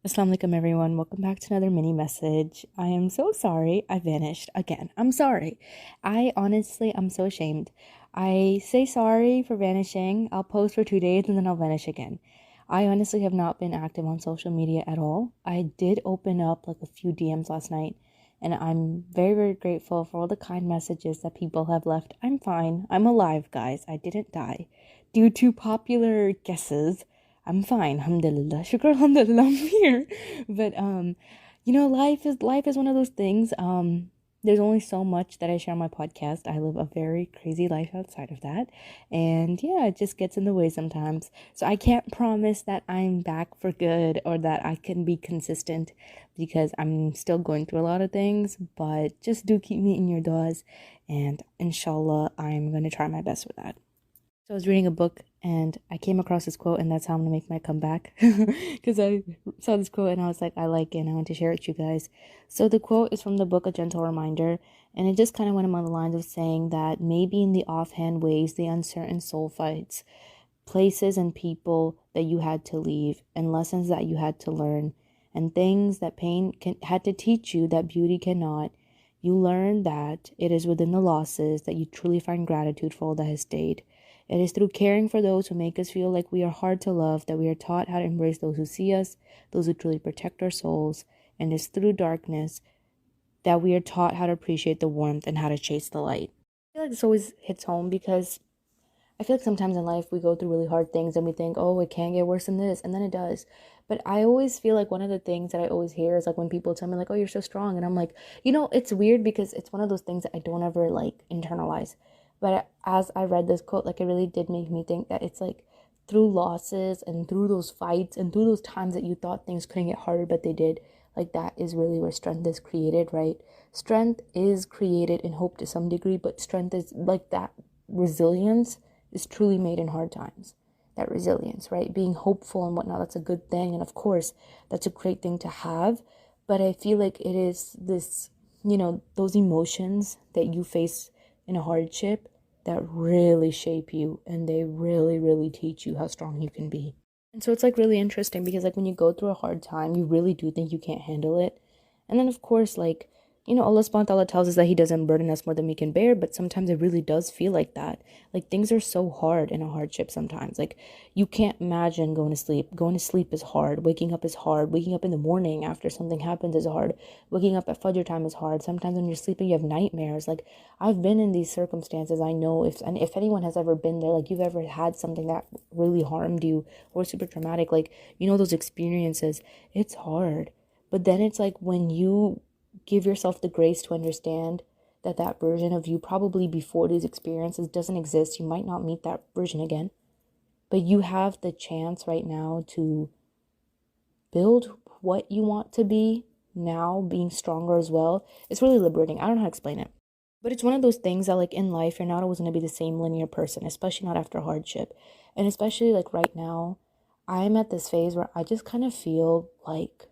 Assalamualaikum everyone. Welcome back to another mini message. I am so sorry I vanished again. I'm sorry. I'm so ashamed. I say sorry for vanishing. I'll post for 2 days and then I'll vanish again. I honestly have not been active on social media at all. I did open up like a few DMs last night and I'm very, very grateful for all the kind messages that people have left. I'm fine. I'm alive, guys. I didn't die. Due to popular guesses, I'm fine. Alhamdulillah. Shukr, alhamdulillah, I'm here. But life is one of those things. There's only so much that I share on my podcast. I live a very crazy life outside of that. And yeah, it just gets in the way sometimes. So I can't promise that I'm back for good or that I can be consistent because I'm still going through a lot of things. But just do keep me in your du'as. And inshallah, I'm going to try my best with that. So I was reading a book and I came across this quote, and that's how I'm gonna make my comeback. Because I saw this quote and I was like, I like it and I want to share it with you guys. So the quote is from the book A Gentle Reminder, and it just kind of went along the lines of saying that maybe in the offhand ways, the uncertain soul fights, places and people that you had to leave, and lessons that you had to learn, and things that had to teach you that beauty cannot. You learn that it is within the losses that you truly find gratitude for all that has stayed. It is through caring for those who make us feel like we are hard to love that we are taught how to embrace those who see us, those who truly protect our souls. And it's through darkness that we are taught how to appreciate the warmth and how to chase the light. I feel like this always hits home because I feel like sometimes in life we go through really hard things and we think, oh, it can't get worse than this. And then it does. But I always feel like one of the things that I always hear is like when people tell me like, oh, you're so strong. And I'm like, it's weird because it's one of those things that I don't ever like internalize. But as I read this quote, like it really did make me think that it's like through losses and through those fights and through those times that you thought things couldn't get harder, but they did. Like that is really where strength is created, right? Strength is created in hope to some degree, but strength is like that resilience is truly made in hard times. That resilience, right? Being hopeful and whatnot, that's a good thing. And of course, that's a great thing to have. But I feel like it is this, those emotions that you face in a hardship that really shape you and they really, really teach you how strong you can be. And so it's like really interesting because like when you go through a hard time, you really do think you can't handle it. And then of course, like Allah subhanahu wa ta'ala tells us that He doesn't burden us more than we can bear, but sometimes it really does feel like that. Like things are so hard in a hardship sometimes. Like you can't imagine going to sleep. Going to sleep is hard. Waking up is hard. Waking up in the morning after something happens is hard. Waking up at Fajr time is hard. Sometimes when you're sleeping, you have nightmares. Like I've been in these circumstances. I know if anyone has ever been there, like you've ever had something that really harmed you or super traumatic, like those experiences, it's hard. But then it's like when you give yourself the grace to understand that that version of you probably before these experiences doesn't exist. You might not meet that version again, but you have the chance right now to build what you want to be now, being stronger as well. It's really liberating. I don't know how to explain it, but it's one of those things that like in life, you're not always going to be the same linear person, especially not after hardship. And especially like right now, I'm at this phase where I just kind of feel like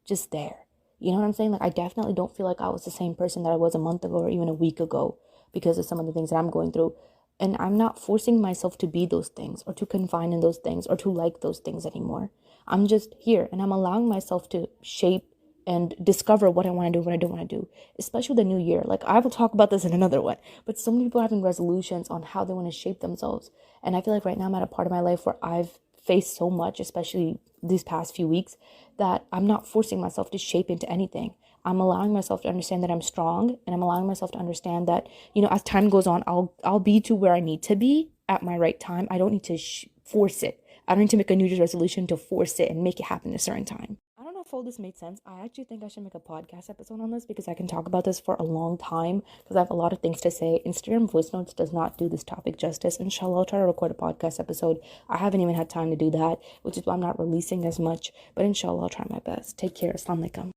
just there. You know what I'm saying? Like, I definitely don't feel like I was the same person that I was a month ago or even a week ago because of some of the things that I'm going through. And I'm not forcing myself to be those things or to confine in those things or to like those things anymore. I'm just here and I'm allowing myself to shape and discover what I want to do, what I don't want to do, especially with the new year. Like, I will talk about this in another one, but so many people are having resolutions on how they want to shape themselves. And I feel like right now I'm at a part of my life where I've faced so much, especially these past few weeks, that I'm not forcing myself to shape into anything. I'm allowing myself to understand that I'm strong, and I'm allowing myself to understand that, as time goes on, I'll be to where I need to be at my right time. I don't need to force it. I don't need to make a New Year's resolution to force it and make it happen at a certain time. I don't know if all this made sense. I actually think I should make a podcast episode on this because I can talk about this for a long time because I have a lot of things to say. Instagram voice notes does not do this topic justice. Inshallah, I'll try to record a podcast episode. I haven't even had time to do that, which is why I'm not releasing as much. But inshallah, I'll try my best. Take care. Assalamu alaikum.